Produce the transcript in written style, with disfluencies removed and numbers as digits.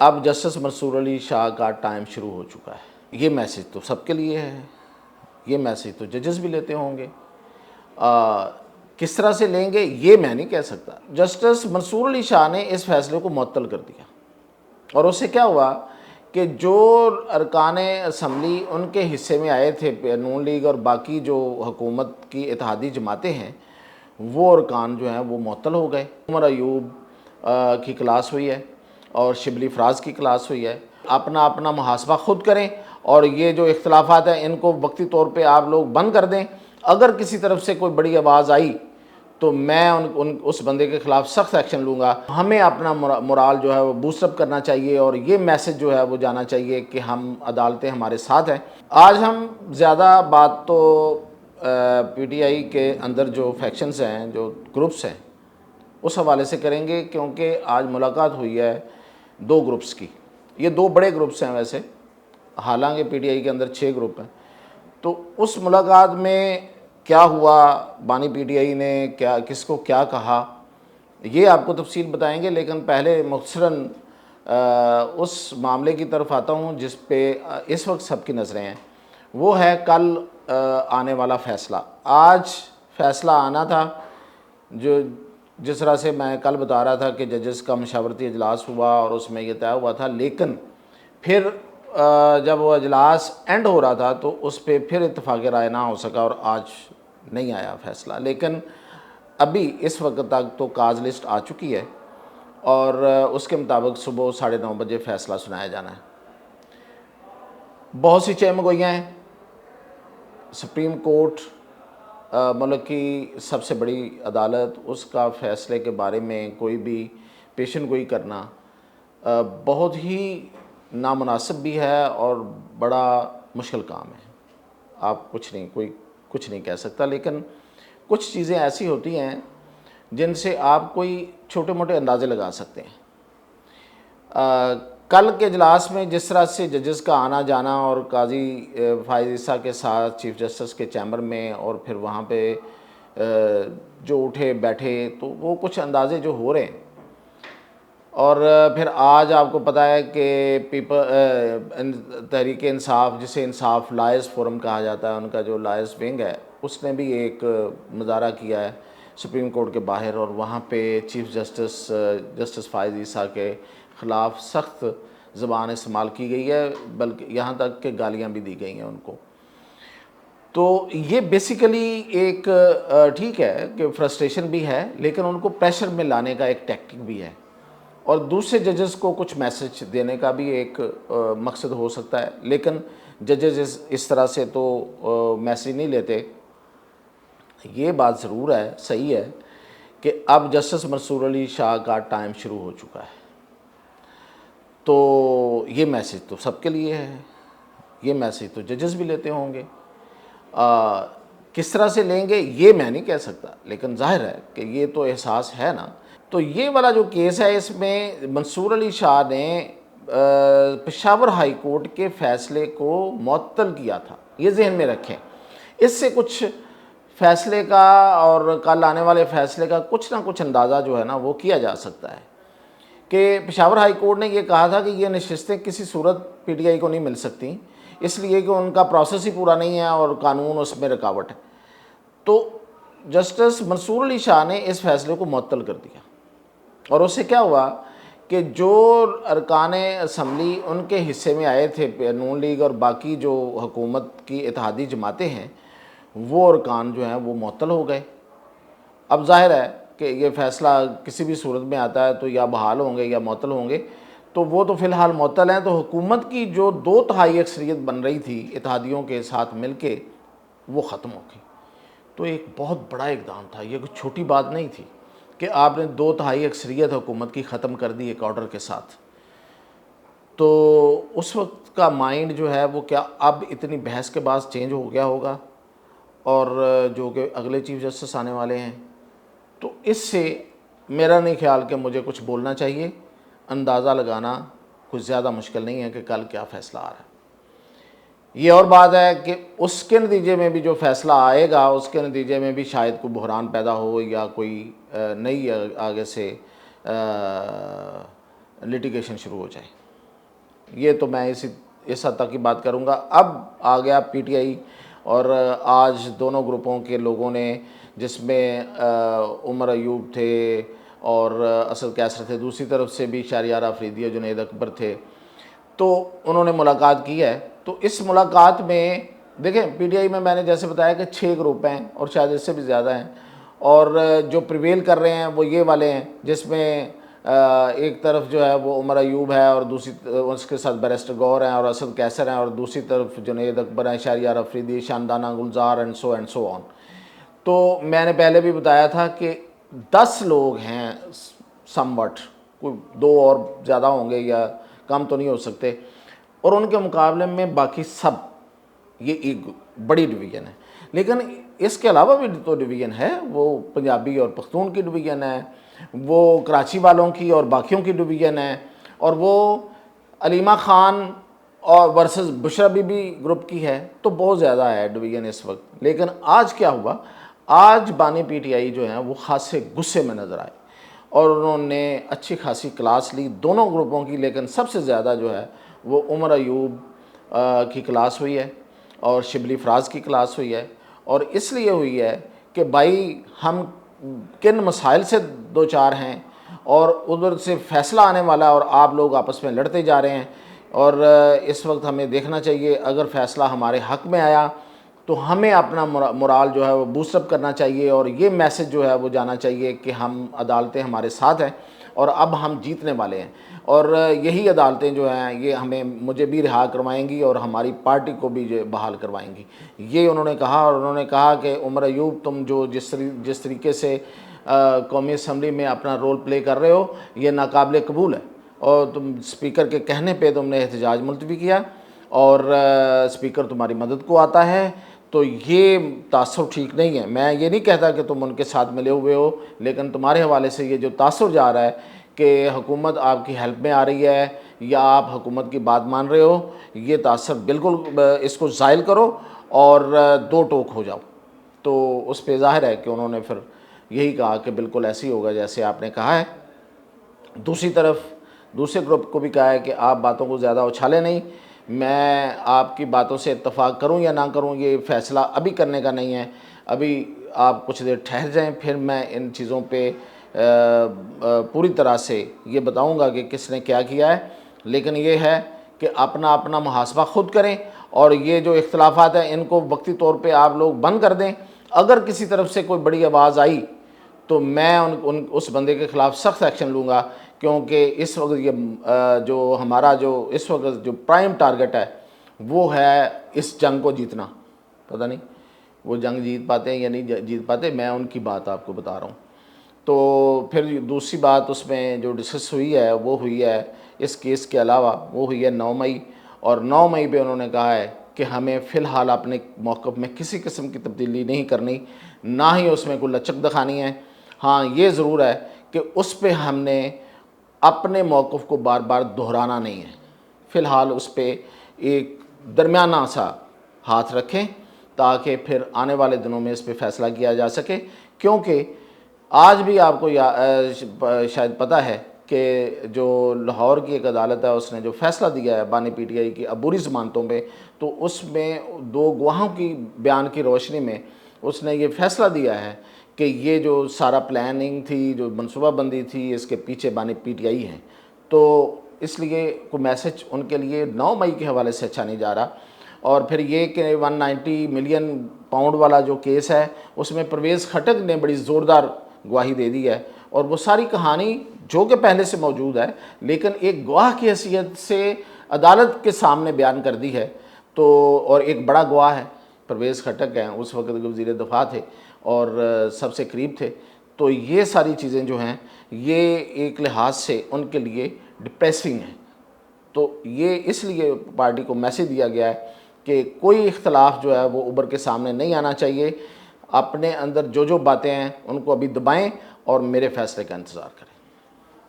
اب جسٹس منصور علی شاہ کا ٹائم شروع ہو چکا ہے۔ یہ میسیج تو سب کے لیے ہے، یہ میسیج تو ججز بھی لیتے ہوں گے۔ کس طرح سے لیں گے یہ میں نہیں کہہ سکتا۔ جسٹس منصور علی شاہ نے اس فیصلے کو معطل کر دیا، اور اس سے کیا ہوا کہ جو ارکان اسمبلی ان کے حصے میں آئے تھے، نون لیگ اور باقی جو حکومت کی اتحادی جماعتیں ہیں، وہ ارکان جو ہیں وہ معطل ہو گئے۔ عمر ایوب کی کلاس ہوئی ہے اور شبلی فراز کی کلاس ہوئی ہے۔ اپنا اپنا محاسبہ خود کریں، اور یہ جو اختلافات ہیں ان کو وقتی طور پہ آپ لوگ بند کر دیں۔ اگر کسی طرف سے کوئی بڑی آواز آئی تو میں اس بندے کے خلاف سخت ایکشن لوں گا۔ ہمیں اپنا مورال جو ہے وہ بوسٹ اپ کرنا چاہیے، اور یہ میسج جو ہے وہ جانا چاہیے کہ ہم عدالتیں ہمارے ساتھ ہیں۔ آج ہم زیادہ بات تو پی ٹی آئی کے اندر جو فیکشنز ہیں، جو گروپس ہیں، اس حوالے سے کریں گے، کیونکہ آج ملاقات ہوئی ہے دو گروپس کی۔ یہ دو بڑے گروپس ہیں ویسے، حالانکہ پی ٹی آئی کے اندر 6 گروپ ہیں۔ تو اس ملاقات میں کیا ہوا، بانی پی ٹی آئی نے کس کو کیا کہا، یہ آپ کو تفصیل بتائیں گے، لیکن پہلے مختصراً اس معاملے کی طرف آتا ہوں جس پہ اس وقت سب کی نظریں ہیں۔ وہ ہے کل آنے والا فیصلہ۔ آج فیصلہ آنا تھا، جس طرح سے میں کل بتا رہا تھا کہ ججز کا مشاورتی اجلاس ہوا اور اس میں یہ طے ہوا تھا، لیکن پھر جب وہ اجلاس اینڈ ہو رہا تھا تو اس پہ پھر اتفاق رائے نہ ہو سکا، اور آج نہیں آیا فیصلہ۔ لیکن ابھی اس وقت تک تو کاز لسٹ آ چکی ہے، اور اس کے مطابق صبح 9:30 بجے فیصلہ سنایا جانا ہے۔ بہت سی چہم گوئیاں ہیں۔ سپریم کورٹ ملک کی سب سے بڑی عدالت، اس کا فیصلے کے بارے میں کوئی بھی پیشن گوئی کرنا بہت ہی نامناسب بھی ہے اور بڑا مشکل کام ہے۔ آپ کوئی کچھ نہیں کہہ سکتا، لیکن کچھ چیزیں ایسی ہوتی ہیں جن سے آپ کوئی چھوٹے موٹے اندازے لگا سکتے ہیں۔ کل کے اجلاس میں جس طرح سے ججز کا آنا جانا، اور قاضی فائز عیسیٰ کے ساتھ چیف جسٹس کے چیمبر میں، اور پھر وہاں پہ جو اٹھے بیٹھے، تو وہ کچھ اندازے جو ہو رہے ہیں۔ اور پھر آج آپ کو پتہ ہے کہ تحریک انصاف، جسے انصاف لائرز فورم کہا جاتا ہے، ان کا جو لائرز ونگ ہے، اس نے بھی ایک مظاہرہ کیا ہے سپریم کورٹ کے باہر، اور وہاں پہ چیف جسٹس فائز عیسیٰ کے خلاف سخت زبان استعمال کی گئی ہے، بلکہ یہاں تک کہ گالیاں بھی دی گئی ہیں ان کو۔ تو یہ بیسیکلی ایک ٹھیک ہے کہ فرسٹریشن بھی ہے، لیکن ان کو پریشر میں لانے کا ایک ٹیکٹک بھی ہے، اور دوسرے ججز کو کچھ میسج دینے کا بھی ایک مقصد ہو سکتا ہے۔ لیکن ججز اس طرح سے تو میسج نہیں لیتے۔ یہ بات ضرور ہے، صحیح ہے کہ اب جسٹس منصور علی شاہ کا ٹائم شروع ہو چکا ہے۔ تو یہ میسیج تو سب کے لیے ہے، یہ میسیج تو ججز بھی لیتے ہوں گے۔ کس طرح سے لیں گے یہ میں نہیں کہہ سکتا، لیکن ظاہر ہے کہ یہ تو احساس ہے نا۔ تو یہ والا جو کیس ہے، اس میں منصور علی شاہ نے پشاور ہائی کورٹ کے فیصلے کو معطل کیا تھا، یہ ذہن میں رکھیں۔ اس سے کچھ فیصلے کا اور کل آنے والے فیصلے کا کچھ نہ کچھ اندازہ جو ہے نا وہ کیا جا سکتا ہے، کہ پشاور ہائی کورٹ نے یہ کہا تھا کہ یہ نشستیں کسی صورت پی ٹی آئی کو نہیں مل سکتی، اس لیے کہ ان کا پروسیس ہی پورا نہیں ہے اور قانون اس میں رکاوٹ ہے۔ تو جسٹس منصور علی شاہ نے اس فیصلے کو معطل کر دیا، اور اس سے کیا ہوا کہ جو ارکان اسمبلی ان کے حصے میں آئے تھے، نون لیگ اور باقی جو حکومت کی اتحادی جماعتیں ہیں، وہ ارکان جو ہیں وہ معطل ہو گئے۔ اب ظاہر ہے کہ یہ فیصلہ کسی بھی صورت میں آتا ہے تو یا بحال ہوں گے یا معطل ہوں گے، تو وہ تو فی الحال معطل ہیں۔ تو حکومت کی جو 2/3 اکثریت بن رہی تھی اتحادیوں کے ساتھ مل کے، وہ ختم ہو گئی۔ تو ایک بہت بڑا اقدام تھا، یہ کوئی چھوٹی بات نہیں تھی کہ آپ نے 2/3 اکثریت حکومت کی ختم کر دی ایک آرڈر کے ساتھ۔ تو اس وقت کا مائنڈ جو ہے وہ کیا اب اتنی بحث کے بعد چینج ہو گیا ہوگا، اور جو کہ اگلے چیف جسٹس آنے والے ہیں، تو اس سے میرا نہیں خیال کہ مجھے کچھ بولنا چاہیے۔ اندازہ لگانا کچھ زیادہ مشکل نہیں ہے کہ کل کیا فیصلہ آ رہا ہے۔ یہ اور بات ہے کہ اس کے نتیجے میں بھی جو فیصلہ آئے گا، اس کے نتیجے میں بھی شاید کوئی بحران پیدا ہو، یا کوئی نئی آگے سے لٹیگیشن شروع ہو جائے۔ یہ تو میں اس حد تک کی بات کروں گا۔ اب آ گیا پی ٹی آئی، اور آج دونوں گروپوں کے لوگوں نے، جس میں عمر ایوب تھے اور اسد کیسر تھے، دوسری طرف سے بھی شہریار آفریدی اور جنید اکبر تھے، تو انہوں نے ملاقات کی ہے۔ تو اس ملاقات میں دیکھیں، پی ٹی آئی میں نے جیسے بتایا کہ 6 گروپ ہیں اور شاید اس سے بھی زیادہ ہیں، اور جو پریویل کر رہے ہیں وہ یہ والے ہیں، جس میں ایک طرف جو ہے وہ عمر ایوب ہے، اور دوسری اس کے ساتھ بیرسٹر گور ہیں اور اسد کیسر ہیں، اور دوسری طرف جنید اکبر ہیں، شہریار آفریدی، شاندانہ گلزار اینڈ سو آن۔ تو میں نے پہلے بھی بتایا تھا کہ 10 لوگ ہیں سم وٹ، کوئی 2 اور زیادہ ہوں گے یا کم تو نہیں ہو سکتے، اور ان کے مقابلے میں باقی سب، یہ ایک بڑی ڈویژن ہے۔ لیکن اس کے علاوہ بھی تو ڈویژن ہے، وہ پنجابی اور پختون کی ڈویژن ہے، وہ کراچی والوں کی اور باقیوں کی ڈویژن ہے، اور وہ علیمہ خان اور versus Bushra be be group کی ہے۔ تو بہت زیادہ ہے ڈویژن اس وقت۔ لیکن آج کیا ہوا، آج بانی پی ٹی آئی جو ہیں وہ خاصے غصے میں نظر آئے، اور انہوں نے اچھی خاصی کلاس لی دونوں گروپوں کی، لیکن سب سے زیادہ جو ہے وہ عمر ایوب کی کلاس ہوئی ہے اور شبلی فراز کی کلاس ہوئی ہے۔ اور اس لیے ہوئی ہے کہ بھائی ہم کن مسائل سے دو چار ہیں، اور ادھر سے فیصلہ آنے والا ہے، اور آپ لوگ آپس میں لڑتے جا رہے ہیں، اور اس وقت ہمیں دیکھنا چاہیے اگر فیصلہ ہمارے حق میں آیا تو ہمیں اپنا مورال جو ہے وہ بوسٹ اپ کرنا چاہیے، اور یہ میسج جو ہے وہ جانا چاہیے کہ ہم عدالتیں ہمارے ساتھ ہیں اور اب ہم جیتنے والے ہیں، اور یہی عدالتیں جو ہیں یہ مجھے بھی رہا کروائیں گی اور ہماری پارٹی کو بھی بحال کروائیں گی، یہ انہوں نے کہا۔ اور انہوں نے کہا کہ عمر ایوب، تم جو جس طریقے سے قومی اسمبلی میں اپنا رول پلے کر رہے ہو یہ ناقابل قبول ہے، اور تم اسپیکر کے کہنے پہ تم نے احتجاج ملتوی کیا، اور اسپیکر تمہاری مدد کو آتا ہے، تو یہ تاثر ٹھیک نہیں ہے۔ میں یہ نہیں کہتا کہ تم ان کے ساتھ ملے ہوئے ہو، لیکن تمہارے حوالے سے یہ جو تاثر جا رہا ہے کہ حکومت آپ کی ہیلپ میں آ رہی ہے یا آپ حکومت کی بات مان رہے ہو، یہ تاثر بالکل اس کو زائل کرو اور دو ٹوک ہو جاؤ۔ تو اس پہ ظاہر ہے کہ انہوں نے پھر یہی کہا کہ بالکل ایسے ہی ہوگا جیسے آپ نے کہا ہے۔ دوسری طرف دوسرے گروپ کو بھی کہا ہے کہ آپ باتوں کو زیادہ اچھالیں نہیں، میں آپ کی باتوں سے اتفاق کروں یا نہ کروں یہ فیصلہ ابھی کرنے کا نہیں ہے، ابھی آپ کچھ دیر ٹھہر جائیں، پھر میں ان چیزوں پہ پوری طرح سے یہ بتاؤں گا کہ کس نے کیا کیا ہے۔ لیکن یہ ہے کہ اپنا محاسبہ خود کریں، اور یہ جو اختلافات ہیں ان کو وقتی طور پہ آپ لوگ بند کر دیں۔ اگر کسی طرف سے کوئی بڑی آواز آئی تو میں اس بندے کے خلاف سخت ایکشن لوں گا، کیونکہ اس وقت یہ جو ہمارا جو اس وقت جو پرائم ٹارگٹ ہے وہ ہے اس جنگ کو جیتنا۔ پتہ نہیں وہ جنگ جیت پاتے ہیں یا نہیں جیت پاتے، میں ان کی بات آپ کو بتا رہا ہوں۔ تو پھر دوسری بات اس میں جو ڈسکس ہوئی ہے وہ ہوئی ہے اس کیس کے علاوہ، وہ ہوئی ہے 9 مئی، اور 9 مئی پہ انہوں نے کہا ہے کہ ہمیں فی الحال اپنے موقف میں کسی قسم کی تبدیلی نہیں کرنی، نہ ہی اس میں کوئی لچک دکھانی ہے۔ ہاں یہ ضرور ہے کہ اس پہ ہم نے اپنے موقف کو بار بار دہرانا نہیں ہے، فی الحال اس پہ ایک درمیانہ سا ہاتھ رکھیں تاکہ پھر آنے والے دنوں میں اس پہ فیصلہ کیا جا سکے۔ کیونکہ آج بھی آپ کو شاید پتہ ہے کہ جو لاہور کی ایک عدالت ہے اس نے جو فیصلہ دیا ہے بانی پی ٹی آئی کی عبوری ضمانتوں پہ، تو اس میں 2 گواہوں کی بیان کی روشنی میں اس نے یہ فیصلہ دیا ہے کہ یہ جو سارا پلاننگ تھی، جو منصوبہ بندی تھی، اس کے پیچھے بانی پی ٹی آئی ہیں۔ تو اس لیے کوئی میسج ان کے لیے 9 مئی کے حوالے سے اچھا نہیں جا رہا۔ اور پھر یہ کہ 190 ملین پاؤنڈ والا جو کیس ہے اس میں پرویز خٹک نے بڑی زوردار گواہی دے دی ہے، اور وہ ساری کہانی جو کہ پہلے سے موجود ہے لیکن ایک گواہ کی حیثیت سے عدالت کے سامنے بیان کر دی ہے۔ تو اور ایک بڑا گواہ ہے پرویز خٹک ہیں، اس وقت وزیر دفاع تھے اور سب سے قریب تھے۔ تو یہ ساری چیزیں جو ہیں یہ ایک لحاظ سے ان کے لیے ڈپریسنگ ہیں۔ تو یہ اس لیے پارٹی کو میسج دیا گیا ہے کہ کوئی اختلاف جو ہے وہ ابھر کے سامنے نہیں آنا چاہیے، اپنے اندر جو باتیں ہیں ان کو ابھی دبائیں اور میرے فیصلے کا انتظار کریں۔